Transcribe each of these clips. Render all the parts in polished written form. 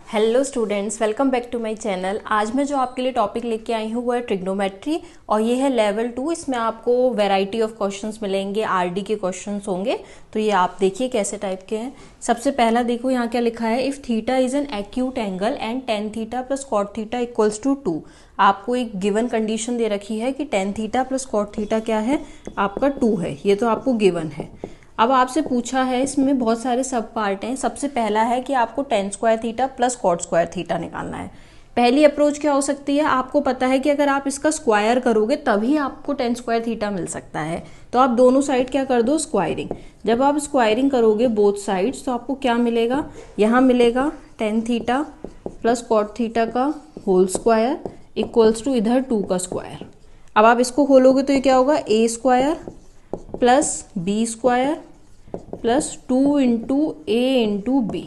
Hello students, welcome back to my channel. आज मैं जो आपके लिए टॉपिक लेके आई हूँ वो है ट्रिग्नोमेट्री और ये है लेवल 2। इसमें आपको वैरायटी ऑफ क्वेश्चंस मिलेंगे, आरडी के क्वेश्चंस होंगे। तो ये आप देखिए कैसे टाइप के हैं। सबसे पहला देखो यहाँ क्या लिखा है, if theta is an acute angle and tan theta plus cot theta equals to 2। आपको एक गिवन कंडीशन दे रखी है कि tan theta plus cot theta क्या है, आपका 2 है। ये तो आपको गिवन है। अब आपसे पूछा है, इसमें बहुत सारे सब पार्ट हैं। सबसे पहला है कि आपको tan square theta plus cot square theta निकालना है। पहली अप्रोच क्या हो सकती है, आपको पता है कि अगर आप इसका स्क्वायर करोगे तभी आपको टेन स्क्वायर थीटा मिल सकता है। तो आप दोनों साइड क्या कर दो, स्क्वायरिंग। जब आप स्क्वायरिंग करोगे बोथ साइड्स तो आपको क्या मिलेगा, यहाँ मिलेगा tan theta plus cot theta का होल स्क्वायर इक्वल्स टू इधर 2 का स्क्वायर। अब आप इसको खोलोगे तो ये क्या होगा, A square plus B square plus 2 into A into B.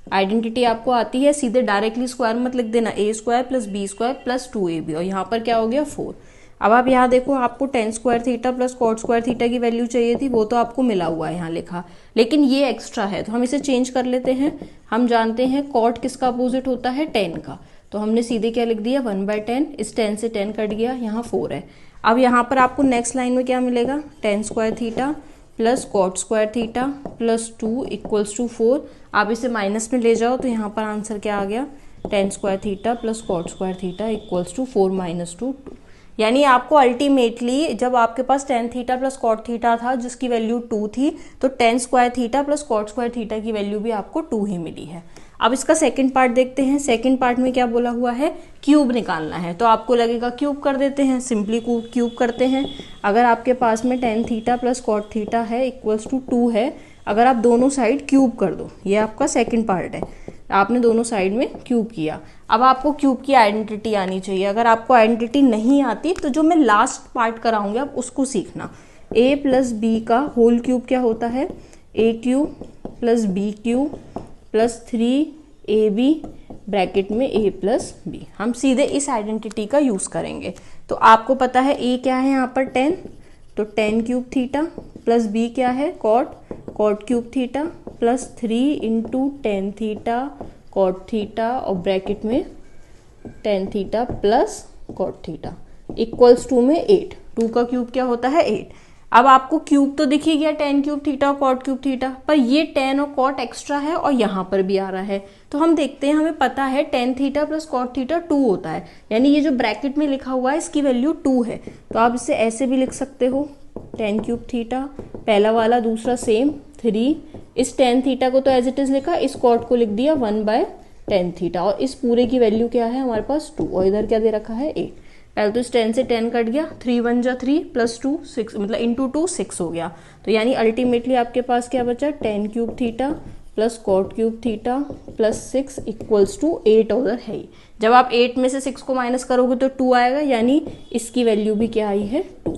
Identity आपको आती है, सीधे डायरेक्टली स्क्वायर मत लिख देना, A square plus B square plus 2ab। और यहाँ पर क्या हो गया 4। अब आप यहाँ देखो, आपको tan square theta plus cot square theta की वैल्यू चाहिए थी, वो तो आपको मिला हुआ है यहाँ लिखा, लेकिन ये एक्स्ट्रा है तो हम इसे चेंज कर लेते हैं। हम जानते हैं कॉट किसका अपोजिट होता है, 10 का। तो हमने सीधे क्या लिख दिया, 1/10। इस 10 से 10 कट गया, यहाँ 4 है। अब यहाँ पर आपको नेक्स्ट लाइन में क्या मिलेगा, tan square theta plus cot square theta plus 2 equals to 4। आप इसे माइनस में ले जाओ तो यहाँ पर आंसर क्या आ गया, tan square theta plus cot square theta equals to 4 minus 2 2। यानी आपको अल्टीमेटली जब आपके पास tan theta plus cot theta था जिसकी वैल्यू 2 थी, तो tan square theta plus cot square theta की वैल्यू भी आपको 2 ही मिली है। अब इसका सेकंड पार्ट देखते हैं। सेकंड पार्ट में क्या बोला हुआ है, क्यूब निकालना है। तो आपको लगेगा क्यूब कर देते हैं, सिंपली क्यूब करते हैं। अगर आपके पास में tan theta plus cot theta है इक्वल्स टू 2 है, अगर आप दोनों साइड क्यूब कर दो, ये आपका सेकंड पार्ट है। आपने दोनों साइड में क्यूब किया। अब आपको क्यूब की आइडेंटिटी आनी चाहिए। अगर आपको आइडेंटिटी नहीं आती तो जो मैं लास्ट पार्ट कराऊंगी आप उसको सीखना। ए प्लस बी का होल क्यूब क्या होता है, A cube plus B cube plus 3ab bracket में a प्लस बी। हम सीधे इस आइडेंटिटी का यूज करेंगे। तो आपको पता है a क्या है यहाँ पर 10, तो 10 क्यूब थीटा प्लस b क्या है cot cube theta plus 3 into 10 theta cot theta और ब्रैकेट में 10 theta plus cot theta equals to में 8। 2 का क्यूब क्या होता है 8। अब आपको क्यूब तो दिख ही गया, 10 क्यूब थीटा और कॉट क्यूब थीटा, पर ये 10 और कॉट एक्स्ट्रा है और यहाँ पर भी आ रहा है। तो हम देखते हैं, हमें पता है 10 थीटा प्लस कॉट थीटा 2 होता है, यानी ये जो ब्रैकेट में लिखा हुआ है इसकी वैल्यू 2 है। तो आप इसे ऐसे भी लिख सकते हो, 10 क्यूब थीटा पहला वाला, दूसरा सेम 3। इस 10 थीटा को तो एज इट इज लिखा, इस कॉट को लिख दिया 1/10 थीटा। और इस पूरे की वैल्यू क्या है हमारे पास 2, और इधर क्या दे रखा है 8। पहले तो इस 10 से 10 कट गया, 3 1 जा 3 प्लस 2 6, मतलब इंटू 2 6 हो गया। तो यानी अल्टीमेटली आपके पास क्या बचा, 10 cube theta plus cot cube theta plus 6 equals to 8 उधर है ही। जब आप 8 में से 6 को माइनस करोगे तो 2 आएगा, यानी इसकी वैल्यू भी क्या आई है 2।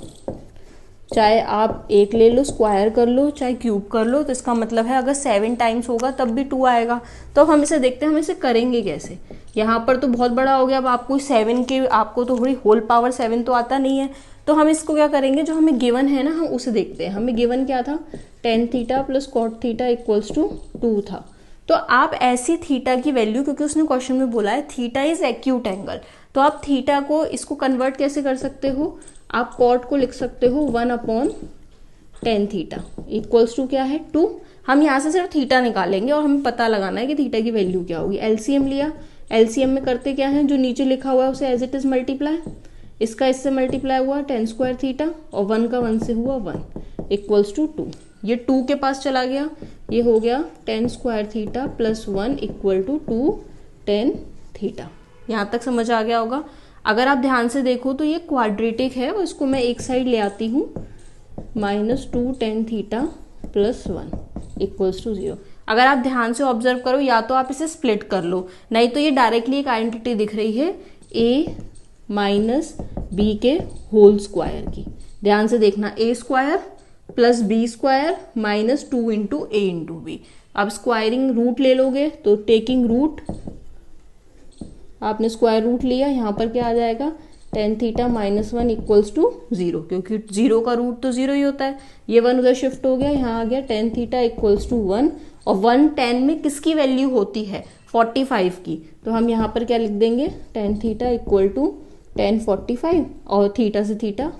चाहे आप एक ले लो, स्क्वायर कर लो, चाहे क्यूब कर लो, तो इसका मतलब है अगर 7 टाइम्स होगा तब भी 2 आएगा। तो अब हम इसे देखते हैं, हम इसे करेंगे कैसे। यहाँ पर तो बहुत बड़ा हो गया, अब आपको 7 के, आपको तो थोड़ी होल पावर 7 तो आता नहीं है। तो हम इसको क्या करेंगे, जो हमें गिवन है ना हम उसे देखते हैं। हमें गिवन क्या था, tan theta plus cot theta equals to 2 था। तो आप ऐसी थीटा की वैल्यू, क्योंकि उसने क्वेश्चन में बोला है थीटा इज एक्यूट एंगल, तो आप थीटा को इसको कन्वर्ट कैसे कर सकते हो, आप कॉट को लिख सकते हो 1/10 थीटा इक्वल्स टू क्या है 2। हम यहाँ से सिर्फ थीटा निकालेंगे और हमें पता लगाना है कि थीटा की वैल्यू क्या होगी। एलसीएम लिया, एलसीएम में करते क्या है, जो नीचे लिखा हुआ है उसे एज इट इज मल्टीप्लाई, इसका इससे मल्टीप्लाई हुआ 10 स्क्वायर थीटा और 1 का 1 से हुआ 1 इक्वल्स टू 2। ये 2 के पास चला गया, ये हो गया 10 square theta plus 1 equal to 210 theta. यहाँ तक समझ आ गया होगा। अगर आप ध्यान से देखो तो ये क्वाड्रेटिक है, और इसको मैं एक साइड ले आती हूँ, -210 थीटा प्लस 1 इक्वल्स टू 0। अगर आप ध्यान से ऑब्जर्व करो, या तो आप इसे स्प्लिट कर लो, नहीं तो ये डायरेक्टली एक आइडेंटिटी दिख रही है a माइनस बी के होल स्क्वायर की। ध्यान से देखना, a square plus B square minus 2 into A into B. आप स्क्वायरिंग रूट ले लोगे तो टेकिंग रूट, आपने स्क्वायर रूट लिया, यहाँ पर क्या आ जाएगा, tan theta minus 1 equals to 0, क्योंकि 0 का रूट तो 0 ही होता है। ये 1 उधर शिफ्ट हो गया, यहाँ आ गया टेन थीटा इक्वल्स टू 1। और 1 10 में किसकी वैल्यू होती है, 45 की, तो हम यहाँ पर क्या लिख देंगे, tan theta equal to tan 45 और थीटा से थीटा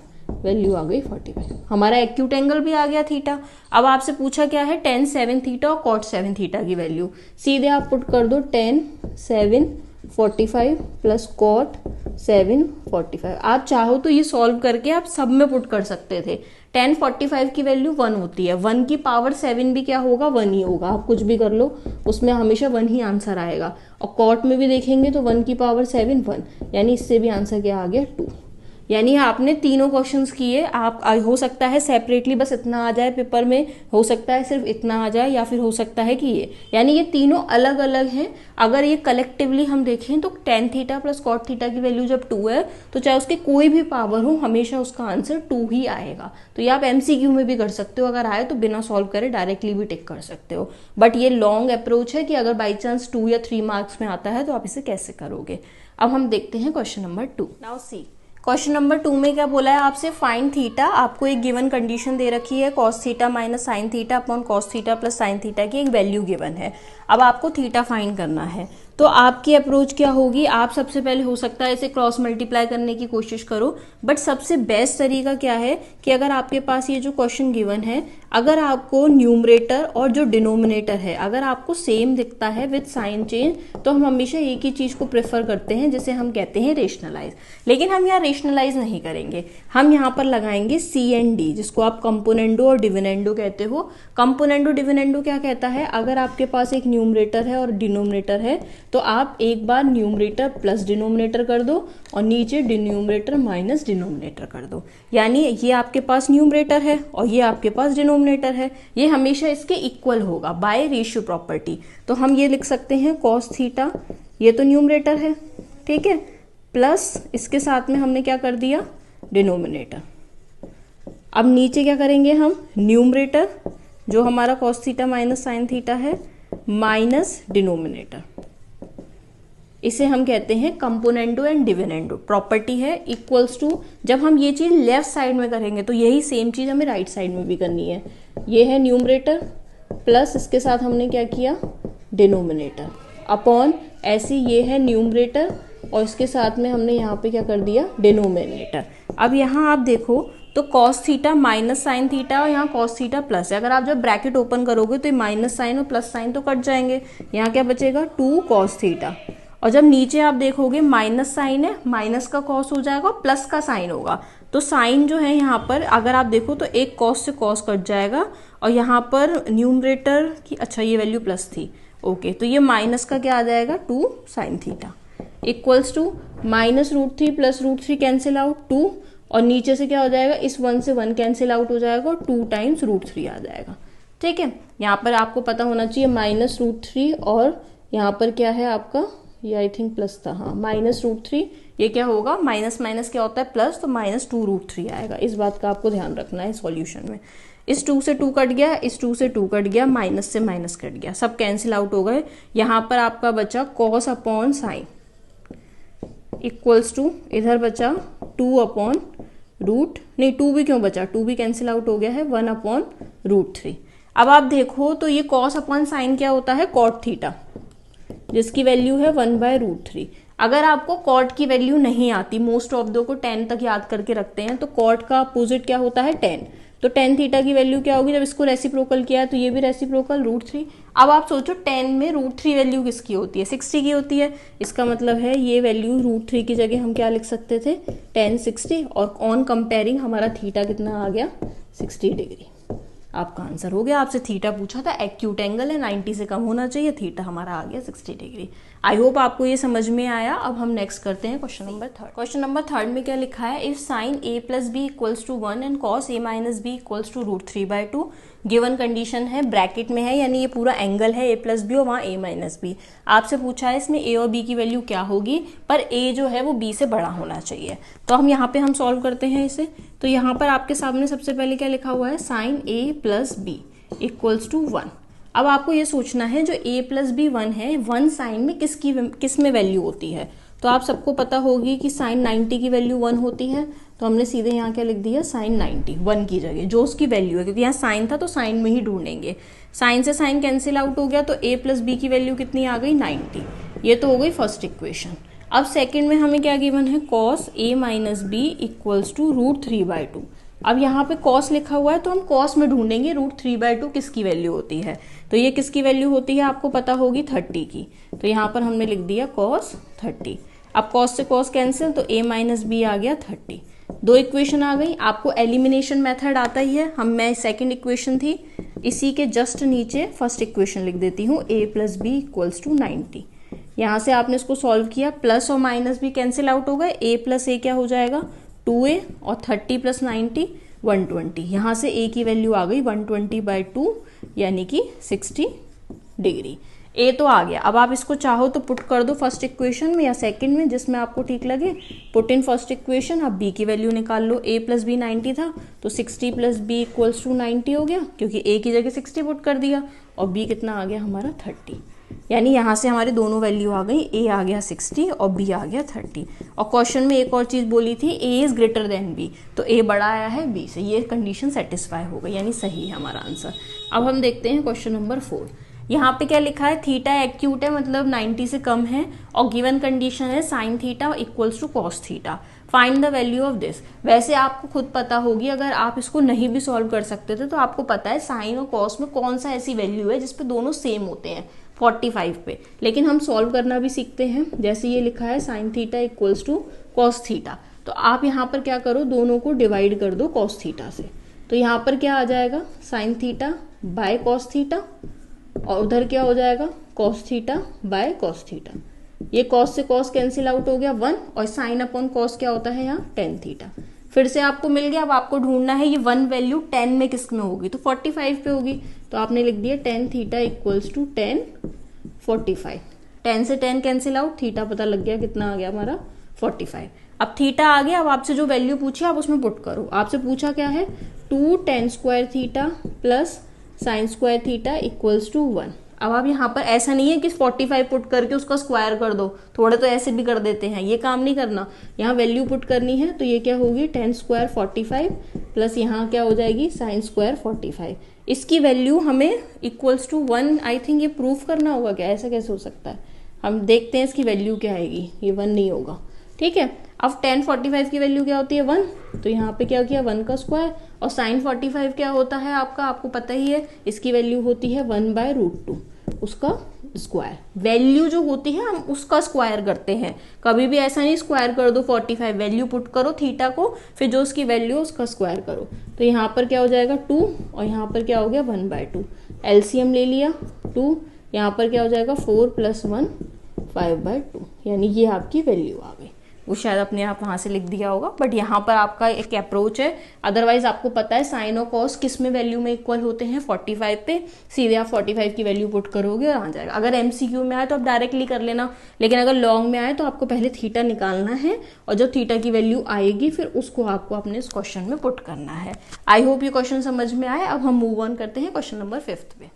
वैल्यू आ गई 45। हमारा एक्यूट एंगल भी आ गया थीटा। अब आपसे पूछा क्या है, tan 7 थीटा और cot 7 थीटा की वैल्यू। सीधे आप पुट कर दो tan 7 45 प्लस cot 7 45। आप चाहो तो ये सॉल्व करके आप सब में पुट कर सकते थे। tan 45 की वैल्यू 1 होती है, 1 की पावर 7 भी क्या होगा, 1 ही होगा। आप कुछ भी कर लो, उसमें हमेशा 1 ही आंसर आएगा। और कॉट में भी देखेंगे तो 1 की पावर 7 1, यानी इससे भी आंसर क्या आ गया 2। यानी आपने तीनों क्वेश्चंस किए। आप हो सकता है सेपरेटली बस इतना आ जाए पेपर में, हो सकता है सिर्फ इतना आ जाए, या फिर हो सकता है कि ये, यानी ये तीनों अलग अलग हैं। अगर ये कलेक्टिवली हम देखें तो tan theta plus cot theta की वैल्यू जब 2 है तो चाहे उसकी कोई भी पावर हो हमेशा उसका आंसर 2 ही आएगा। तो ये आप MCQ में भी कर सकते हो, अगर आए तो बिना सॉल्व करे डायरेक्टली भी टिक कर सकते हो। बट ये लॉन्ग अप्रोच है कि अगर बाई चांस 2 या 3 मार्क्स में आता है तो आप इसे कैसे करोगे। अब हम देखते हैं question number 2। Now see, question number 2 में क्या बोला है आपसे, फाइंड थीटा। आपको एक गिवन कंडीशन दे रखी है, cos theta minus sine theta upon cos theta plus sine theta की एक वैल्यू गिवन है। अब आपको थीटा फाइंड करना है। तो आपकी अप्रोच क्या होगी, आप सबसे पहले हो सकता है इसे क्रॉस मल्टीप्लाई करने की कोशिश करो। बट सबसे बेस्ट तरीका क्या है कि अगर आपके पास ये जो क्वेश्चन गिवन है, अगर आपको न्यूमरेटर और जो डिनोमिनेटर है अगर आपको सेम दिखता है विद साइन चेंज, तो हम हमेशा एक ही चीज को प्रेफर करते हैं जिसे हम कहते हैं रेशनलाइज। लेकिन हम यहाँ रेशनलाइज नहीं करेंगे, हम यहाँ पर लगाएंगे C&D, जिसको आप कंपोनेंडो और डिविडेंडो कहते हो। कंपोनेंडो डिविडेंडो क्या कहता है, अगर आपके पास एक न्यूमरेटर है और डिनोमिनेटर है तो आप एक बार न्यूमरेटर प्लस डिनोमिनेटर कर दो और नीचे डिनोमिनेटर माइनस डिनोमिनेटर कर दो। यानी ये आपके पास न्यूमरेटर है और ये आपके पास डिनोमिनेटर है, ये हमेशा इसके इक्वल होगा बाय रेशियो प्रॉपर्टी। तो हम ये लिख सकते हैं cos थीटा, ये तो न्यूमरेटर है, ठीक है, प्लस इसके साथ में हमने क्या कर दिया, डिनोमिनेटर। अब नीचे क्या करेंगे हम, न्यूमरेटर जो हमारा cos theta minus sine theta है माइनस डिनोमिनेटर, इसे हम कहते हैं कंपोनेंडो एंड डिविडेंडो। प्रॉपर्टी है इक्वल्स टू, जब हम ये चीज लेफ्ट साइड में करेंगे तो यही सेम चीज हमें राइट साइड में भी करनी है। ये है न्यूमरेटर प्लस इसके साथ हमने क्या किया, डिनोमिनेटर, अपॉन ऐसे ये है न्यूमरेटर और इसके साथ में हमने यहाँ पे क्या कर दिया, डिनोमिनेटर। अब यहाँ आप देखो तो cos theta minus sine theta और यहाँ cos थीटा प्लस है। अगर आप जब ब्रैकेट ओपन करोगे तो माइनस साइन और प्लस साइन तो कट जाएंगे, यहाँ क्या बचेगा 2 cos थीटा। और जब नीचे आप देखोगे माइनस साइन है, माइनस का कॉस हो जाएगा और प्लस का साइन होगा, तो साइन जो है यहाँ पर अगर आप देखो तो एक कॉस से कॉस कट जाएगा और यहाँ पर न्यूमरेटर की, अच्छा ये वैल्यू प्लस थी, ओके, तो ये माइनस का क्या आ जाएगा 2 sine theta equals to minus √3 plus √3 cancel out 2, और नीचे से क्या हो जाएगा, इस 1 से 1 कैंसिल आउट हो जाएगा और 2 टाइम्स √3 आ जाएगा। ठीक है, यहाँ पर आपको पता होना चाहिए माइनस √3 और यहाँ पर क्या है आपका, ये आई थिंक प्लस था, हाँ माइनस √3, ये क्या होगा, माइनस माइनस क्या होता है प्लस, तो माइनस 2 √3 आएगा। इस बात का आपको ध्यान रखना है सॉल्यूशन में। इस 2 से 2 कट गया, इस 2 से 2 कट गया, माइनस से माइनस कट गया, सब कैंसिल आउट हो गए। यहाँ पर आपका बचा cos upon sine equals to, इधर बचा 2 अपॉन रूट, नहीं 2 भी क्यों बचा, 2 भी कैंसिल आउट हो गया है, 1 अपॉन √3। अब आप देखो तो ये कॉस अपॉन साइन क्या होता है, कॉट थीटा, जिसकी वैल्यू है 1/√3। अगर आपको कॉट की वैल्यू नहीं आती, मोस्ट ऑफ दो को tan तक याद करके रखते हैं, तो कॉट का अपोजिट क्या होता है, tan। तो tan थीटा की वैल्यू क्या होगी, जब इसको रेसिप्रोकल किया है तो ये भी रेसिप्रोकल √3। अब आप सोचो tan में √3 वैल्यू किसकी होती है, 60 की होती है। इसका मतलब है ये वैल्यू √3 की जगह हम क्या लिख सकते थे, tan 60, और ऑन कंपेयरिंग हमारा थीटा कितना आ गया, 60 डिग्री। आपका आंसर हो गया। आपसे थीटा पूछा था, एक्यूट एंगल है, 90 से कम होना चाहिए, थीटा हमारा आ गया 60 डिग्री। आई होप आपको ये समझ में आया। अब हम नेक्स्ट करते हैं क्वेश्चन नंबर 3। क्वेश्चन नंबर 3 में क्या लिखा है, if sine a plus B equals to 1 and cos a minus B equals to √3/2, given condition है, ब्रैकेट में है, यानी ये पूरा एंगल है a प्लस बी और वहाँ a माइनस बी। आपसे पूछा है इसमें a और b की वैल्यू क्या होगी, पर a जो है वो b से बड़ा होना चाहिए। तो हम यहाँ पे हम सॉल्व करते हैं इसे। तो यहाँ पर आपके सामने सबसे पहले क्या लिखा हुआ है, sine a plus B equals to 1। अब आपको ये सोचना है जो a प्लस बी 1 है, 1 साइन में किस में वैल्यू होती है। तो तो आप सबको पता होगी कि साइन 90 की वैल्यू 1 होती है, तो हमने सीधे यहाँ क्या लिख दिया, साइन 90 1 की जगह जो उसकी वैल्यू है, क्योंकि यहाँ साइन था तो साइन में ही ढूंढेंगे। साइन से साइन कैंसिल आउट हो गया, तो a प्लस बी की वैल्यू कितनी आ गई, 90। ये तो हो गई फर्स्ट इक्वेशन। अब सेकंड में हमें क्या गिवन है, cos a minus B equals to √3/2। अब यहाँ पे कॉस लिखा हुआ है तो हम कॉस में ढूंढेंगे √3/2 किसकी वैल्यू होती है, तो ये किसकी वैल्यू होती है आपको पता होगी, 30 की। तो यहाँ पर हमने लिख दिया कॉस 30। अब कॉस से कॉस कैंसिल, तो a माइनस बी आ गया 30। दो इक्वेशन आ गई। आपको एलिमिनेशन मेथड आता ही है, मैं सेकंड इक्वेशन थी, इसी के जस्ट नीचे फर्स्ट इक्वेशन लिख देती हूँ, a plus B equals to 90। यहाँ से आपने इसको सॉल्व किया, प्लस और माइनस भी कैंसिल आउट हो गए, a प्लस ए क्या हो जाएगा 2a, और 30 प्लस 90 120। यहाँ से a की वैल्यू आ गई 120/2 यानी कि 60 डिग्री। a तो आ गया। अब आप इसको चाहो तो पुट कर दो फर्स्ट इक्वेशन में या सेकंड में, जिसमें आपको ठीक लगे। Put in first equation. अब b की वैल्यू निकाल लो, a प्लस बी 90 था तो 60 प्लस b इक्वल्स टू 90 हो गया, क्योंकि a की जगह 60 पुट कर दिया, और b कितना आ गया हमारा 30। यानी यहाँ से हमारे दोनों वैल्यू आ गई, a आ गया 60 और b आ गया 30। और क्वेश्चन में एक और चीज़ बोली थी, a is greater than b, तो a बड़ा आया है b से, ये कंडीशन सेटिस्फाई हो गई, यानी सही है हमारा आंसर। अब हम देखते हैं क्वेश्चन नंबर 4। यहाँ पे क्या लिखा है, थीटा एक्यूट है, मतलब 90 से कम है, और गिवन कंडीशन है sine theta equals to cos theta, find the value of this. वैसे आपको खुद पता होगी, अगर आप इसको नहीं भी सॉल्व कर सकते थे तो आपको पता है साइन और कॉस में कौन सा ऐसी वैल्यू है जिसपे दोनों सेम होते हैं 45 पे। लेकिन हम सॉल्व करना भी सीखते हैं। जैसे ये लिखा है sine theta equals to cos theta, तो आप यहाँ पर क्या करो, दोनों को डिवाइड कर दो कॉस थीटा से। तो यहाँ पर क्या आ जाएगा, sine theta by cos theta, और उधर क्या हो जाएगा, cos theta by cos theta. ये कॉस से कॉस कैंसिल आउट हो गया 1, और साइन अपॉन कॉस क्या होता है यहाँ, टेन थीटा। फिर से आपको मिल गया। अब आपको ढूंढना है ये 1 वैल्यू 10 में किस में होगी, तो 45 पे होगी, तो आपने लिख दिया टेन थीटा इक्वल्स टू 10 45। 10 से 10 कैंसिल आउट, थीटा पता लग गया कितना आ गया हमारा 45। अब थीटा आ गया। अब आपसे जो वैल्यू पूछी आप उसमें पुट करो। आपसे पूछा क्या है, 2 tan square theta plus sine square theta equals to 1। अब आप यहाँ पर ऐसा नहीं है कि 45 पुट करके उसका स्क्वायर कर दो, थोड़े तो ऐसे भी कर देते हैं, ये काम नहीं करना। यहाँ वैल्यू पुट करनी है, तो ये क्या होगी, tan स्क्वायर 45 प्लस यहाँ क्या हो जाएगी साइन स्क्वायर 45। इसकी वैल्यू हमें इक्वल्स टू 1, आई थिंक ये प्रूफ करना होगा क्या, ऐसा कैसे हो सकता है, हम देखते हैं इसकी वैल्यू क्या आएगी। ये 1 नहीं होगा, ठीक है। अब tan 45 की वैल्यू क्या होती है 1, तो यहाँ पे क्या किया 1 का स्क्वायर, और साइन 45 क्या होता है आपका, आपको पता ही है, इसकी वैल्यू होती है 1/√2, उसका स्क्वायर। वैल्यू जो होती है हम उसका स्क्वायर करते हैं, कभी भी ऐसा नहीं स्क्वायर कर दो 45, वैल्यू पुट करो थीटा को, फिर जो उसकी वैल्यू उसका स्क्वायर करो। तो यहाँ पर क्या हो जाएगा 2, और यहाँ पर क्या हो गया 1/2। एलसीएम ले लिया 2, यहाँ पर क्या हो जाएगा 4 + 1 5/2, यानी ये आपकी वैल्यू आ गई। वो शायद अपने आप वहां से लिख दिया होगा, बट यहाँ पर आपका एक अप्रोच है। अदरवाइज आपको पता है साइन और कॉस किस में वैल्यू में इक्वल होते हैं, 45 पे। सीधे आप 45 की वैल्यू पुट करोगे और आ जाएगा। अगर एमसीक्यू में आए तो आप डायरेक्टली कर लेना, लेकिन अगर लॉन्ग में आए तो आपको पहले थीटा निकालना है, और जब थीटा की वैल्यू आएगी फिर उसको आपको अपने इस क्वेश्चन में पुट करना है। आई होप ये क्वेश्चन समझ में आए। अब हम मूव ऑन करते हैं क्वेश्चन नंबर 5 पे।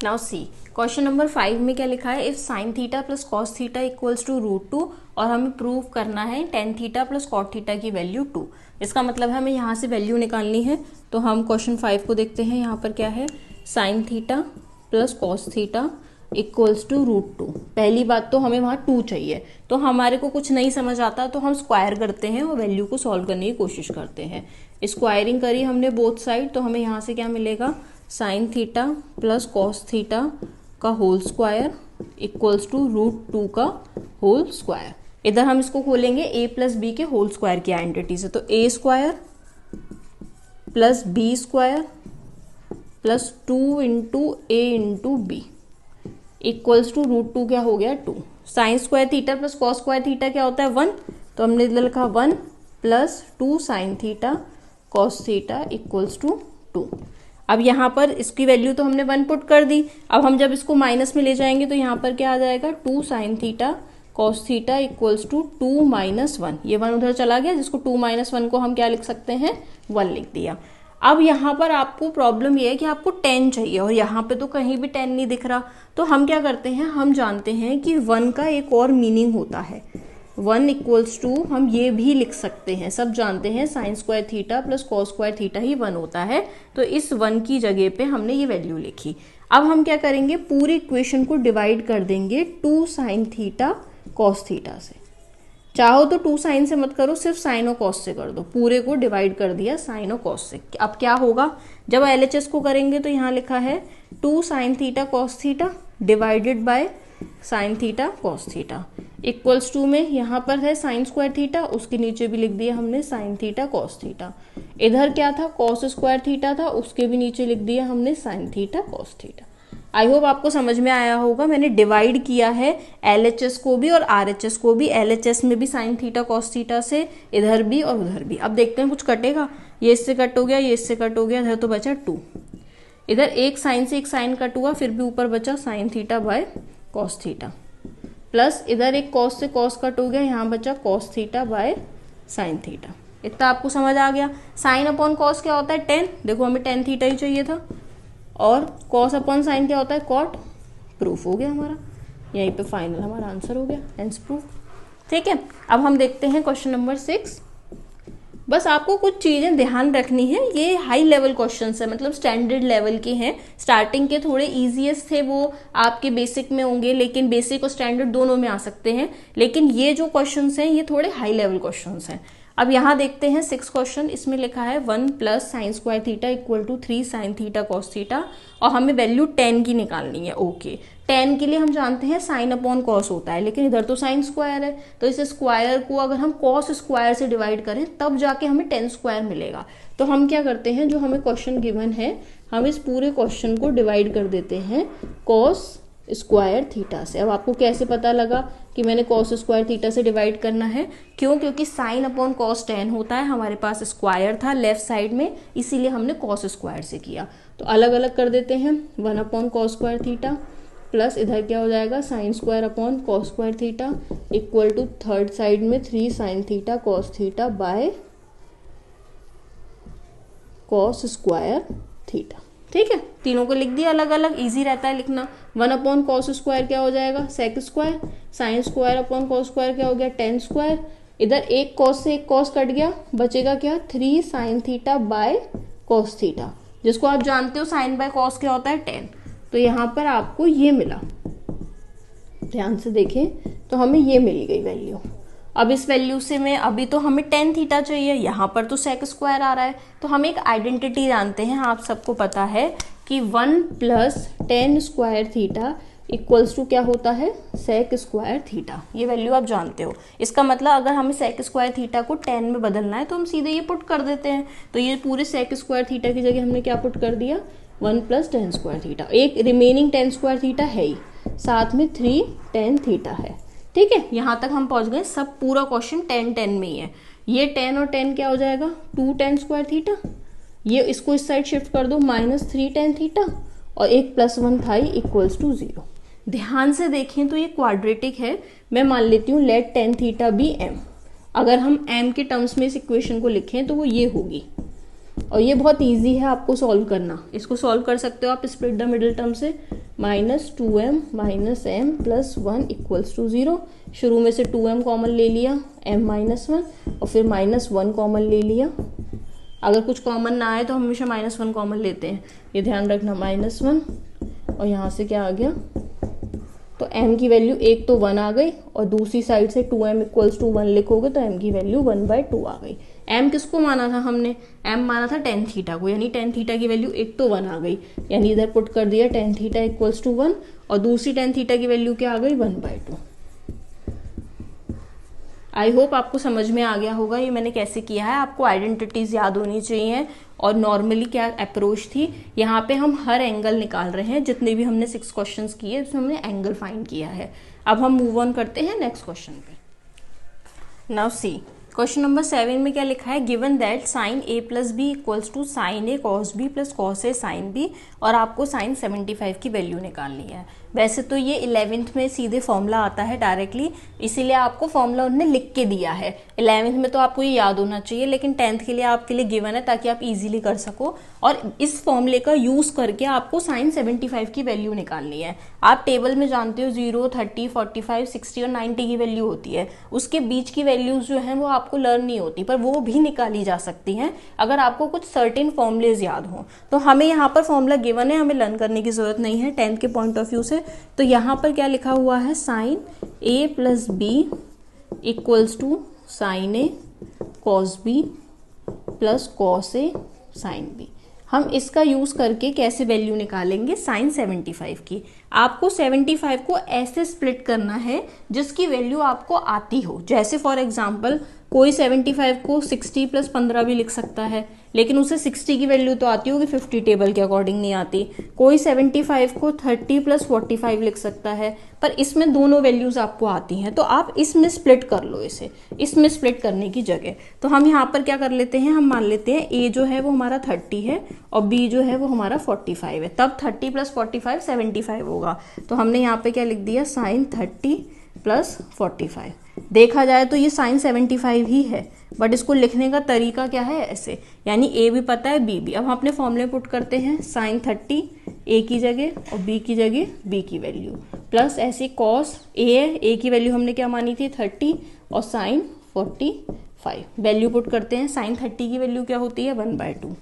नाउ सी क्वेश्चन नंबर 5 में क्या लिखा है, if sine theta plus cos theta equals to √2, और हमें प्रूव करना है tan theta plus cot theta की वैल्यू 2। इसका मतलब है हमें यहाँ से वैल्यू निकालनी है। तो हम क्वेश्चन 5 को देखते हैं। यहाँ पर क्या है, sine theta plus cos theta equals to √2। पहली बात तो हमें वहाँ 2 चाहिए, तो हमारे को कुछ नहीं समझ आता तो हम स्क्वायर करते हैं और वैल्यू को सॉल्व करने की कोशिश करते हैं। स्क्वायरिंग करी हमने बोथ साइड, तो हमें यहाँ से क्या मिलेगा, sine theta plus cos theta का होल स्क्वायर इक्वल्स टू √2 का होल स्क्वायर। इधर हम इसको खोलेंगे a प्लस बी के होल स्क्वायर की आइडेंटिटी से, तो a square plus B square plus 2 × a × b equals to √2 क्या हो गया 2। Sine square theta plus cos square theta क्या होता है 1, तो हमने इधर लिखा 1 plus 2 sine theta cos theta equals to 2। अब यहाँ पर इसकी वैल्यू तो हमने 1 पुट कर दी। अब हम जब इसको माइनस में ले जाएंगे तो यहाँ पर क्या आ जाएगा, 2 sine theta cos theta equals to 2 - 1। ये 1 उधर चला गया, जिसको 2 - 1 को हम क्या लिख सकते हैं 1 लिख दिया। अब यहाँ पर आपको प्रॉब्लम ये है कि आपको 10 चाहिए और यहाँ पे तो कहीं भी 10 नहीं दिख रहा। तो हम क्या करते हैं, हम जानते हैं कि 1 का एक और मीनिंग होता है, 1 इक्वल्स टू, हम ये भी लिख सकते हैं, सब जानते हैं sine square theta plus cos square theta ही 1 होता है। तो इस 1 की जगह पे हमने ये वैल्यू लिखी। अब हम क्या करेंगे, पूरी इक्वेशन को डिवाइड कर देंगे 2 साइन थीटा कॉस थीटा से। चाहो तो 2 साइन से मत करो, सिर्फ साइन और कॉस से कर दो। पूरे को डिवाइड कर दिया साइन और कॉस से। अब क्या होगा, जब LHS को करेंगे तो यहाँ लिखा है 2 sine theta cos theta divided by sine theta cos theta equals to में यहाँ पर है साइन स्क्वायर थीटा, उसके नीचे भी लिख दिया हमने साइन थीटा कॉस थीटा। इधर क्या था, कॉस स्क्वायर थीटा था, उसके भी नीचे लिख दिया हमने sign theta cos theta. I hope आपको समझ में आया होगा। मैंने डिवाइड किया है LHS को भी और RHS को भी। LHS में भी साइन थीटा कॉस थीटा से, इधर भी और उधर भी। अब देखते हैं कुछ कटेगा, ये इससे कट हो गया, ये इससे कट हो गया, इधर तो बचा 2। इधर एक साइन से एक साइन कट हुआ, फिर भी ऊपर बचा sine theta by cos theta, plus इधर एक कॉस से कॉस कट हो गया, यहाँ बचा cos theta bye sine theta. इतना आपको समझ आ गया। साइन अपॉन कॉस क्या होता है, 10। देखो हमें tan थीटा ही चाहिए था। और कॉस अपॉन साइन क्या होता है, कॉट। प्रूफ हो गया हमारा, यहीं पे फाइनल हमारा आंसर हो गया, हेंस प्रूफ। ठीक है, अब हम देखते हैं क्वेश्चन नंबर 6। बस आपको कुछ चीजें ध्यान रखनी है, ये हाई लेवल क्वेश्चंस है, मतलब स्टैंडर्ड लेवल के हैं। स्टार्टिंग के थोड़े इजीएस्ट थे, वो आपके बेसिक में होंगे, लेकिन बेसिक और स्टैंडर्ड दोनों में आ सकते हैं। लेकिन ये जो क्वेश्चंस हैं ये थोड़े हाई लेवल क्वेश्चंस हैं। अब यहाँ देखते हैं 6 क्वेश्चन। इसमें लिखा है 1 plus sine square theta equal to 3 sine theta cos theta, और हमें वैल्यू 10 की निकालनी है। ओके, 10 के लिए हम जानते हैं साइन अपॉन कॉस होता है, लेकिन इधर तो साइन स्क्वायर है, तो इस स्क्वायर को अगर हम कॉस स्क्वायर से डिवाइड करें तब जाके हमें 10 स्क्वायर मिलेगा। तो हम क्या करते हैं, जो हमें क्वेश्चन गिवन है हम इस पूरे क्वेश्चन को डिवाइड कर देते हैं कॉस स्क्वायर थीटा से। अब आपको कैसे पता लगा कि मैंने कॉस स्क्वायर थीटा से डिवाइड करना है, क्यों, क्योंकि साइन अपॉन कॉस 10 होता है, हमारे पास स्क्वायर था लेफ्ट साइड में, इसीलिए हमने कॉस स्क्वायर से किया। तो अलग अलग कर देते हैं, 1 upon cos square theta plus इधर क्या हो जाएगा sine square upon cos square theta equal to third side में 3 sine theta cos theta by cos square theta. ठीक है, तीनों को लिख दिया अलग अलग, इजी रहता है लिखना। 1 अपॉन कॉस स्क्वायर क्या हो जाएगा, sec square. Sine square upon cos square क्या हो गया, 10 स्क्वायर। इधर एक कॉस से एक कॉस कट गया, बचेगा क्या, 3 sine theta by cos theta, जिसको आप जानते हो साइन बाय कॉस क्या होता है, 10। तो यहाँ पर आपको ये मिला, ध्यान से देखें तो हमें ये मिल गई वैल्यू। अब इस वैल्यू से में अभी तो हमें tan थीटा चाहिए, यहाँ पर तो सेक स्क्वायर आ रहा है, तो हम एक आइडेंटिटी जानते हैं, आप सबको पता है कि 1 plus tan square theta equals to क्या होता है, सेक स्क्वायर थीटा। ये वैल्यू आप जानते हो। इसका मतलब अगर हमें सेक स्क्वायर थीटा को tan में बदलना है तो हम सीधे ये पुट कर देते हैं। तो ये पूरे सेक स्क्वायर थीटा की जगह हमने क्या पुट कर दिया, 1 प्लस tan स्क्वायर थीटा। एक रिमेनिंग tan स्क्वायर थीटा है ही, साथ में 3 tan थीटा है। ठीक है, यहाँ तक हम पहुंच गए। सब पूरा क्वेश्चन tan में ही है। ये tan और tan क्या हो जाएगा, 2 tan स्क्वायर थीटा। ये इसको इस साइड शिफ्ट कर दो, -3 tan थीटा, और एक +1 था इक्वल्स टू 0। ध्यान से देखें तो ये क्वाड्रेटिक है। मैं मान लेती हूँ let tan theta be m। अगर हम m के टर्म्स में इस इक्वेशन को लिखें तो वो ये होगी, और ये बहुत इजी है आपको सॉल्व करना। इसको सॉल्व कर सकते हो आप स्प्लिट द मिडिल टर्म से, -2m minus m plus 1 equals to 0। शुरू में से 2m कॉमन ले लिया, m-1, और फिर -1 कॉमन ले लिया। अगर कुछ कॉमन ना आए तो हम हमेशा -1 कॉमन लेते हैं, ये ध्यान रखना, -1, और यहाँ से क्या आ गया, तो m की वैल्यू एक तो 1 आ गई, और दूसरी साइड से 2m इक्वल्स टू 1 लिखोगे तो m की वैल्यू 1/2 आ गई। m किसको माना था हमने, m माना था tan थीटा को, यानी tan थीटा की वैल्यू एक तो 1 आ गई, यानी इधर पुट कर दिया tan थीटा इक्वल्स टू 1, और दूसरी tan थीटा की वैल्यू क्या आ गई, 1/2। आई होप आपको समझ में आ गया होगा ये मैंने कैसे किया है। आपको आइडेंटिटीज याद होनी चाहिए, और नॉर्मली क्या अप्रोच थी, यहाँ पे हम हर एंगल निकाल रहे हैं। जितने भी हमने 6 क्वेश्चंस किए उसमें हमने एंगल फाइंड किया है। अब हम मूव ऑन करते हैं नेक्स्ट क्वेश्चन पे। नाउ सी क्वेश्चन नंबर 7 में क्या लिखा है, given that sine a plus B equals to sine A cos B plus cos A sine B, और आपको साइन 75 की वैल्यू निकालनी है। वैसे तो ये 11th में सीधे फॉर्मूला आता है डायरेक्टली, इसीलिए आपको फॉर्मूला उन्होंने लिख के दिया है। 11th में तो आपको ये याद होना चाहिए, लेकिन 10th के लिए आपके लिए गिवन है ताकि आप इजीली कर सको। और इस फॉर्मूले का यूज करके आपको sin 75 की वैल्यू निकालनी है। आप टेबल में जानते हो 0, 30, 45, 60 और 90 की वैल्यू होती है, उसके बीच की वैल्यूज जो है वो आपको लर्न नहीं होती, पर वो भी निकाली जा सकती हैं अगर आपको कुछ सर्टेन फॉर्मूलेज याद हो। तो हमें यहाँ पर फॉर्मूला गिवन है, हमें लर्न करने की जरूरत नहीं है 10th के पॉइंट ऑफ व्यू से। तो यहाँ पर क्या लिखा हुआ है, sin a plus b equals to sin a cos b प्लस cos a sin b। हम इसका यूज करके कैसे वैल्यू निकालेंगे sin 75 की। आपको 75 को ऐसे स्प्लिट करना है जिसकी वैल्यू आपको आती हो। जैसे फॉर एग्जांपल कोई 75 को 60 प्लस 15 भी लिख सकता है, लेकिन उसे 60 की वैल्यू तो आती होगी, 50 टेबल के अकॉर्डिंग नहीं आती। कोई 75 को 30 प्लस 45 लिख सकता है, पर इसमें दोनों वैल्यूज आपको आती हैं, तो आप इसमें स्प्लिट कर लो इसे, इसमें स्प्लिट करने की जगह। तो हम यहाँ पर क्या कर लेते हैं, हम मान लेते हैं a जो है वो हमारा 30 है और b जो है वो हमारा 45 है, तब 30 प्लस 45 75 होगा। तो हमने यहाँ पे क्या लिख दिया, sin 30 प्लस 45। देखा जाए तो ये sin 75 ही है, बट इसको लिखने का तरीका क्या है, ऐसे, यानी a भी पता है b भी। अब हम अपने फॉर्मूले पुट करते हैं, sin 30 a की जगह और b की जगह b की वैल्यू, प्लस ऐसे cos a है, a की वैल्यू हमने क्या मानी थी 30 और sin 45 वैल्यू पुट करते हैं। sin 30 की वैल्यू क्या होती है 1/2,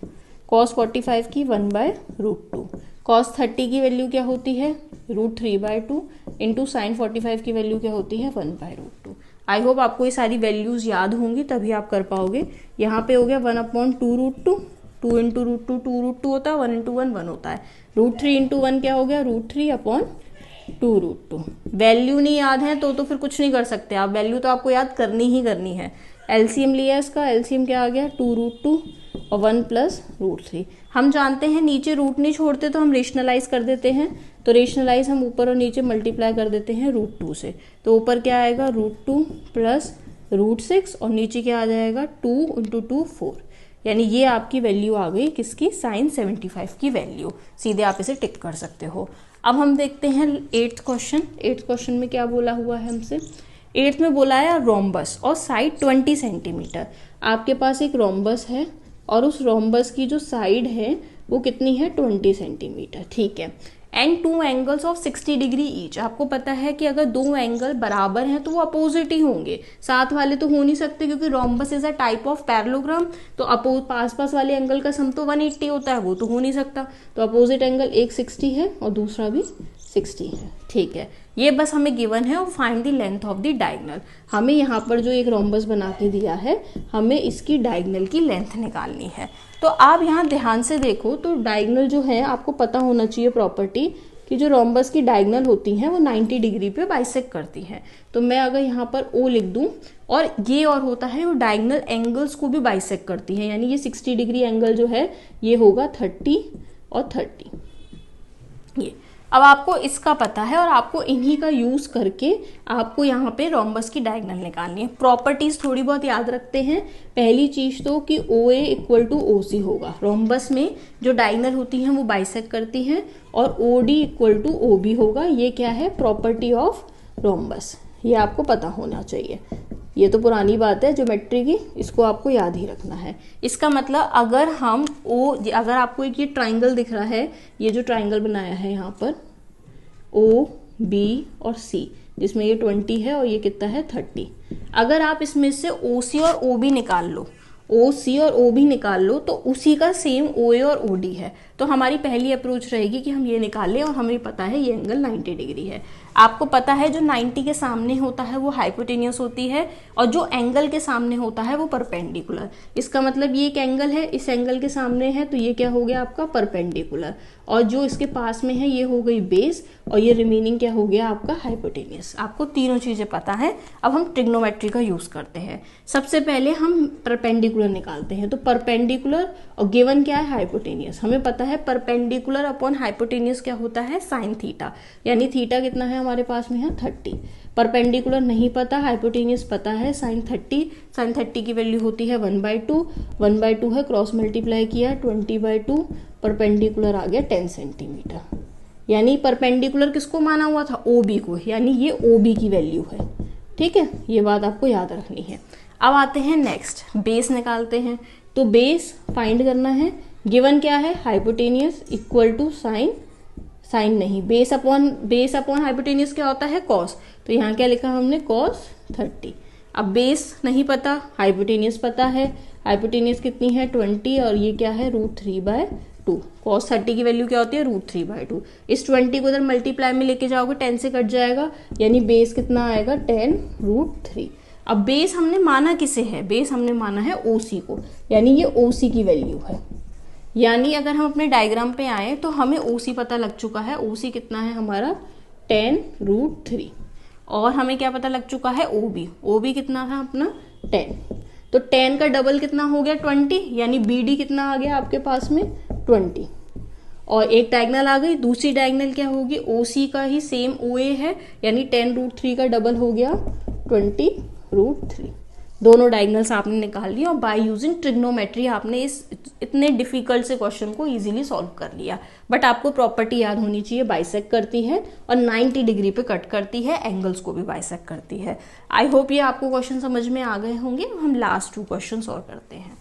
cos 45 की 1/√2, cos 30 की वैल्यू क्या होती है √3/2 इंटू sin 45 की वैल्यू क्या होती है 1/√2। आई होप आपको ये सारी वैल्यूज याद होंगी, तभी आप कर पाओगे। यहाँ पे हो गया 1/2√2, 2 इंटू √2 2√2 होता है, 1 इंटू 1 1 होता है, √3 इंटू 1 क्या हो गया √3/2√2। वैल्यू नहीं याद है तो फिर कुछ नहीं कर सकते आप, वैल्यू तो आपको याद करनी ही करनी है। एलसीएम लिया इसका, एलसीएम क्या आ गया 2√2 और 1 प्लस √3। हम जानते हैं नीचे रूट नहीं छोड़ते तो हम रेशनलाइज कर देते हैं, तो रेशनलाइज हम ऊपर और नीचे मल्टीप्लाई कर देते हैं √2 से। तो ऊपर क्या आएगा √2 प्लस √6 और नीचे क्या आ जाएगा 2 इंटू 2 4, यानी ये आपकी वैल्यू आ गई किसकी, sin 75 की वैल्यू। सीधे आप इसे टिक कर सकते हो। अब हम देखते हैं 8th क्वेश्चन। 8th क्वेश्चन में क्या बोला हुआ है हमसे, 8th में बोला है रोम्बस और साइड 20 सेंटीमीटर। आपके पास एक रोम्बस है और उस रोम्बस की जो साइड है वो कितनी है 20 सेंटीमीटर, ठीक है। And 2 angles of 60 degree each. आपको पता है कि अगर 2 एंगल बराबर हैं तो वो अपोजिट ही होंगे, साथ वाले तो हो नहीं सकते, क्योंकि rhombus is a type of parallelogram. तो पास पास वाले एंगल का सम तो 180 होता है, वो तो हो नहीं सकता। तो अपोजिट एंगल एक 60 है और दूसरा भी 60 है, ठीक है। ये बस हमें गिवन है। और find the length of the diagonal, हमें यहाँ पर जो एक रोम्बस बना के दिया है, हमें इसकी डायगोनल की लेंथ निकालनी है। तो आप यहाँ ध्यान से देखो, तो डायगोनल जो है आपको पता होना चाहिए प्रॉपर्टी कि जो रोम्बस की डायगोनल होती हैं वो 90 डिग्री पे बाइसेक्ट करती हैं। तो मैं अगर यहाँ पर O लिख दूँ, और ये और होता है वो डायगोनल एंगल्स को भी बाइसेक्ट करती है, यानी ये 60 डिग्री एंगल जो है ये होगा 30 और 30 ये। अब आपको इसका पता है और आपको इन्हीं का यूज करके आपको यहाँ पे रोम्बस की डायगोनल निकालनी है। प्रॉपर्टीज थोड़ी बहुत याद रखते हैं। पहली चीज तो कि OA इक्वल टू OC होगा, रोम्बस में जो डायगोनल होती हैं वो बाइसेक्ट करती हैं, और OD इक्वल टू OB होगा। ये क्या है, प्रॉपर्टी ऑफ रोम्बस, ये आपको पता होना चाहिए। ये तो पुरानी बात है ज्योमेट्री की, इसको आपको याद ही रखना है। इसका मतलब अगर अगर आपको एक ये ट्राइंगल दिख रहा है, ये जो ट्राइंगल बनाया है यहाँ पर OB और C, जिसमें ये 20 है और ये कितना है 30। अगर आप इसमें से OC और OB निकाल लो, OC और OB निकाल लो, तो उसी का सेम OA और OD है। तो हमारी पहली अप्रोच रहेगी कि हम ये निकालें, और हमें पता है ये एंगल 90 डिग्री है। आपको पता है जो 90 के सामने होता है वो हाइपोटेन्यूस होती है, और जो एंगल के सामने होता है वो परपेंडिकुलर। इसका मतलब ये एक एंगल है, इस एंगल के सामने है, तो ये क्या हो गया आपका परपेंडिकुलर, और जो इसके पास में है ये हो गई बेस, और ये रिमेनिंग क्या हो गया आपका हाइपोटेन्यूस। आपको तीनों चीजें पता है। अब हम ट्रिग्नोमेट्री का यूज करते हैं। सबसे पहले हम परपेंडिकुलर निकालते हैं। तो परपेंडिकुलर और गिवन क्या है हाइपोटेन्यूस। हमें पता है परपेंडिकुलर अपॉन हाइपोटेन्यूस क्या होता है साइन थीटा, यानी थीटा कितना है हमारे पास में है 30। परपेंडिकुलर नहीं पता, हाइपोटेन्यूस पता है साइन 30। साइन 30 की वैल्यू होती है 1/2, 1/2 है, क्रॉस मल्टीप्लाई किया 20/2, परपेंडिकुलर आ गया 10 सेंटीमीटर। यानी परपेंडिकुलर किसको माना हुआ था, OB को, यानी ये OB की वैल्यू है। ठीक है, ये बात आपको याद रखनी है। अब आते हैं नेक्स्ट, बेस निकालते हैं। तो बेस फाइंड करना है, गिवन क्या है, hypotenuse equal to sine, sine नहीं, बेस अपॉन हाइपोटेनियस क्या होता है, कॉस। तो यहाँ क्या लिखा हमने, कॉस 30। अब बेस नहीं पता, हाइपोटेनियस पता है, हाइपोटेनियस कितनी है 20, और ये क्या है √3/2। कॉस 30 की वैल्यू क्या होती है, √3/2। इस 20 को इधर मल्टीप्लाई में लेके जाओगे 10 से कट जाएगा, यानी बेस कितना आएगा 10√3। अब बेस हमने माना किसे है, बेस हमने माना है OC को, यानी ये OC की वैल्यू है। यानी अगर हम अपने डायग्राम पे आए तो हमें OC पता लग चुका है, OC कितना है हमारा 10√3, और हमें क्या पता लग चुका है, OB कितना था अपना 10। तो 10 का डबल कितना हो गया 20, यानी BD कितना आ गया आपके पास में 20, और एक डायगनल आ गई, दूसरी डायगनल क्या होगी, OC का ही सेम OA है, यानी 10√3 का डबल हो गया 20√3। दोनों डायगनल्स आपने निकाल लिया, और बाय यूजिंग ट्रिग्नोमेट्री आपने इस इतने डिफिकल्ट से क्वेश्चन को इजीली सॉल्व कर लिया। बट आपको प्रॉपर्टी याद होनी चाहिए, बाइसेक्ट करती है और 90 डिग्री पे कट करती है, एंगल्स को भी बाइसेक्ट करती है। आई होप ये आपको क्वेश्चन समझ में आ गए होंगे। हम लास्ट 2 क्वेश्चन सॉल्व करते हैं।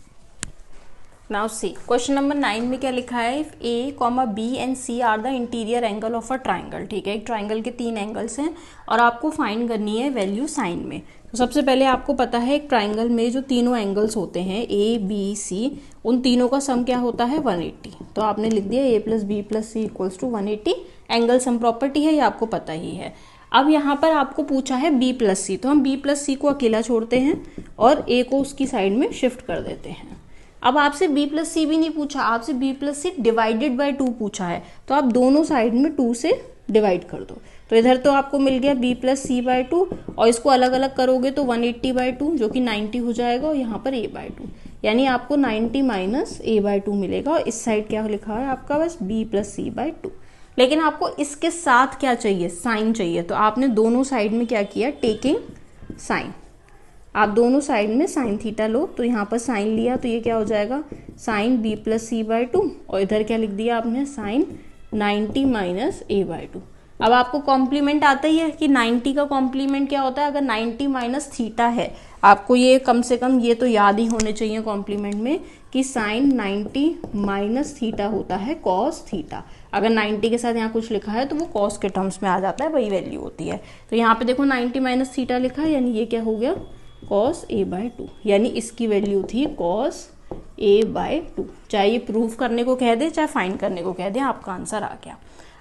नाउ सी क्वेश्चन नंबर 9 में क्या लिखा है, if A, B and C are the interior angle of a triangle. ठीक है, एक ट्राइंगल के 3 एंगल्स हैं और आपको फाइंड करनी है वैल्यू साइन में। तो सबसे पहले आपको पता है एक ट्राइंगल में जो तीनों एंगल्स होते हैं A, B, C, उन तीनों का सम क्या होता है 180। तो आपने लिख दिया A + B + C = 180। Angle sum property है, ये आपको पता ही है। अब यहाँ पर आपको पूछा है B + C, तो हम B + C को अकेला छोड़ते हैं और A को उसकी साइड में शिफ्ट कर देते हैं। अब आपसे B + C भी नहीं पूछा, आपसे B + C ÷ 2 पूछा है, तो आप दोनों साइड में 2 से डिवाइड कर दो। तो इधर तो आपको मिल गया B + C/2, और इसको अलग अलग करोगे तो 180/2 जो कि 90 हो जाएगा, और यहाँ पर A/2, यानी आपको 90 - A/2 मिलेगा। और इस साइड क्या लिखा है आपका, बस B + C/2। लेकिन आपको इसके साथ क्या चाहिए, साइन चाहिए। तो आपने दोनों साइड में क्या किया, टेकिंग साइन। आप दोनों साइड में साइन थीटा लो, तो यहाँ पर साइन लिया तो ये क्या हो जाएगा, साइन B + C/2, और इधर क्या लिख दिया आपने, साइन 90 - A/2। अब आपको कॉम्प्लीमेंट आता ही है कि 90 का कॉम्प्लीमेंट क्या होता है, अगर 90 - थीटा है, आपको ये कम से कम ये तो याद ही होने चाहिए कॉम्प्लीमेंट में कि साइन 90 - थीटा होता है कॉस थीटा। अगर 90 के साथ यहाँ कुछ लिखा है तो वो कॉस के टर्म्स में आ जाता है, वही वैल्यू होती है। तो यहाँ पे देखो 90 - थीटा लिखा है, यानी ये क्या हो गया, cos A/2, यानी इसकी वैल्यू थी cos A/2। चाहे ये प्रूव करने को कह दे, चाहे फाइंड करने को कह दे, आपका आंसर आ गया।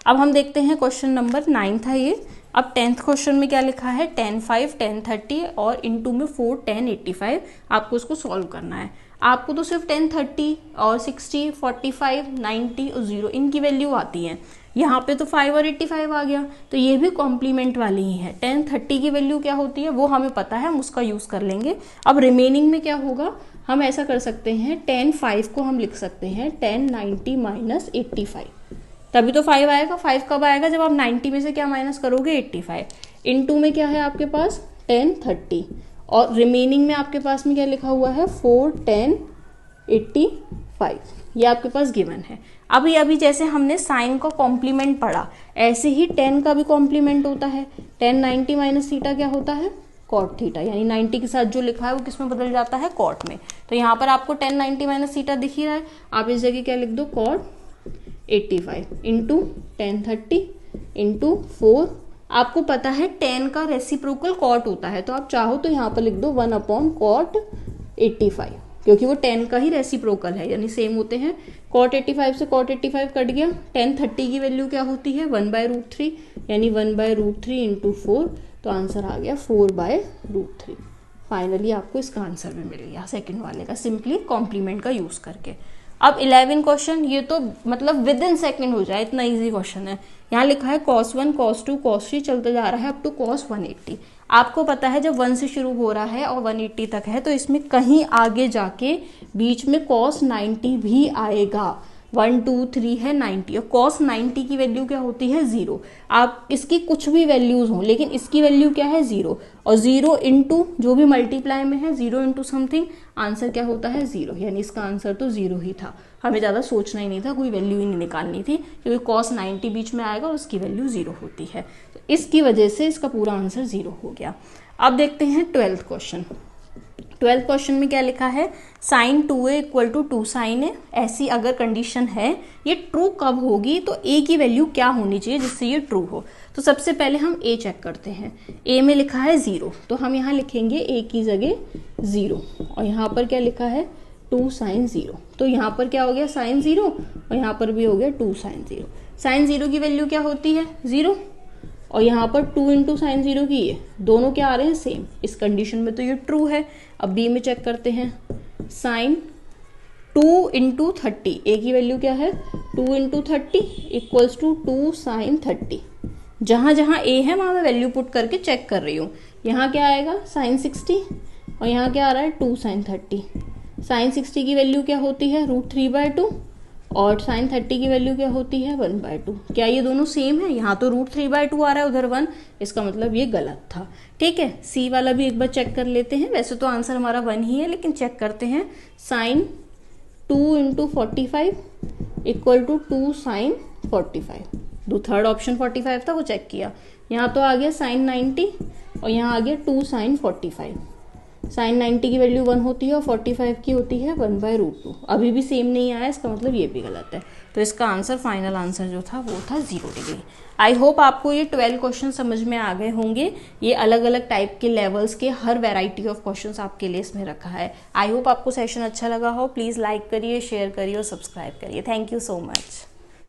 अब हम देखते हैं क्वेश्चन नंबर 9 था ये। अब 10th क्वेश्चन में क्या लिखा है, tan 5 tan 30 और इनटू में 4 tan 85। आपको इसको सॉल्व करना है। आपको तो सिर्फ tan 30 और 60, 45, 90 और 0 इनकी वैल्यू आती है। यहाँ पे तो 5 और 85 आ गया, तो ये भी कॉम्प्लीमेंट वाली ही है। tan 30 की वैल्यू क्या होती है वो हमें पता है, हम उसका यूज कर लेंगे। अब रिमेनिंग में क्या होगा, हम ऐसा कर सकते हैं, tan 5 को हम लिख सकते हैं tan 90 - 85। तभी तो 5 आएगा। 5 कब आएगा, जब आप 90 में से क्या माइनस करोगे, 85। इनटू में क्या है आपके पास tan 30, और रिमेनिंग में आपके पास में क्या लिखा हुआ है 4 tan 85। ये आपके पास गिवन है। अभी जैसे हमने साइन का कॉम्प्लीमेंट पढ़ा, ऐसे ही tan का भी कॉम्प्लीमेंट होता है। tan 90 - थीटा क्या होता है, cot थीटा, यानी 90 के साथ जो लिखा है वो किस में बदल जाता है, cot में। तो यहाँ पर आपको tan 90 - थीटा दिख ही रहा है, आप इस जगह क्या लिख दो, cot 85 इंटू tan 30 इंटू 4। आपको पता है tan का रेसिप्रोकल cot होता है, तो आप चाहो तो यहाँ पर लिख दो 1/cot 85, क्योंकि वो tan का ही रेसिप्रोकल है, यानी सेम होते हैं। cot 85 से cot 85 कट गया। tan 30 की वैल्यू क्या होती है 1/√3, यानी 1/√3 इंटू 4, तो आंसर आ गया 4/√3। फाइनली आपको इसका आंसर भी मिल गया सेकंड वाले का, सिंपली कॉम्प्लीमेंट का यूज करके। अब 11 क्वेश्चन, ये तो मतलब विद इन सेकेंड हो जाए, इतना इजी क्वेश्चन है। यहाँ लिखा है cos 1 cos 2 cos 3 चलते जा रहा है अप टू cos 180। आपको पता है जब 1 से शुरू हो रहा है और 180 तक है, तो इसमें कहीं आगे जाके बीच में cos 90 भी आएगा। 1 2 3 है 90 और cos 90 की वैल्यू क्या होती है 0। आप इसकी कुछ भी वैल्यूज हो लेकिन इसकी वैल्यू क्या है 0, और 0 इंटू जो भी मल्टीप्लाई में है 0 इंटू समथिंग, आंसर क्या होता है 0, यानी इसका आंसर तो 0 ही था। हमें ज़्यादा सोचना ही नहीं था, कोई वैल्यू ही नहीं निकालनी थी, क्योंकि cos 90 बीच में आएगा और उसकी वैल्यू 0 होती है, तो इसकी वजह से इसका पूरा आंसर 0 हो गया। अब देखते हैं 12th क्वेश्चन। 12th क्वेश्चन में क्या लिखा है, sine 2a equal to 2 sine A. ऐसी अगर कंडीशन है, ये ट्रू कब होगी, तो a की वैल्यू क्या होनी चाहिए जिससे ये ट्रू हो। तो सबसे पहले हम a चेक करते हैं। a में लिखा है 0, तो हम यहाँ लिखेंगे a की जगह 0, और यहाँ पर क्या लिखा है 2 साइन 0, तो यहाँ पर क्या हो गया साइन 0, और यहाँ पर भी हो गया 2 साइन 0। साइन 0 की वैल्यू क्या होती है 0, और यहाँ पर 2 इंटू साइन 0 की है, दोनों क्या आ रहे हैं सेम, इस कंडीशन में तो ये ट्रू है। अब बी में चेक करते हैं, साइन 2 इंटू 30, ए की वैल्यू क्या है 2 इंटू 30 इक्वल्स टू 2 साइन 30। जहाँ जहाँ ए है वहाँ मैं वैल्यू पुट करके चेक कर रही हूँ। यहाँ क्या आएगा साइन 60, और यहाँ क्या आ रहा है 2 साइन 30। साइन 60 की वैल्यू क्या होती है √3/2, और साइन 30 की वैल्यू क्या होती है 1/2। क्या ये दोनों सेम है, यहाँ तो √3/2 आ रहा है, उधर 1, इसका मतलब ये गलत था। ठीक है, सी वाला भी एक बार चेक कर लेते हैं। वैसे तो आंसर हमारा 1 ही है, लेकिन चेक करते हैं। Sine 2 into 45 equal to 2 sine 45। जो थर्ड ऑप्शन 45 था वो चेक किया, यहाँ तो आ गया साइन 90, और यहाँ आ गया 2 साइन 45। साइन 90 की वैल्यू 1 होती है और 45 की होती है 1/√2। अभी भी सेम नहीं आया, इसका मतलब ये भी गलत है। तो इसका आंसर, फाइनल आंसर जो था वो था 0 डिग्री। आई होप आपको ये 12 क्वेश्चन समझ में आ गए होंगे। ये अलग अलग टाइप के लेवल्स के हर वैरायटी ऑफ क्वेश्चंस आपके लिए इसमें रखा है। आई होप आपको सेशन अच्छा लगा हो। प्लीज़ लाइक करिए, शेयर करिए और सब्सक्राइब करिए। Thank you so much.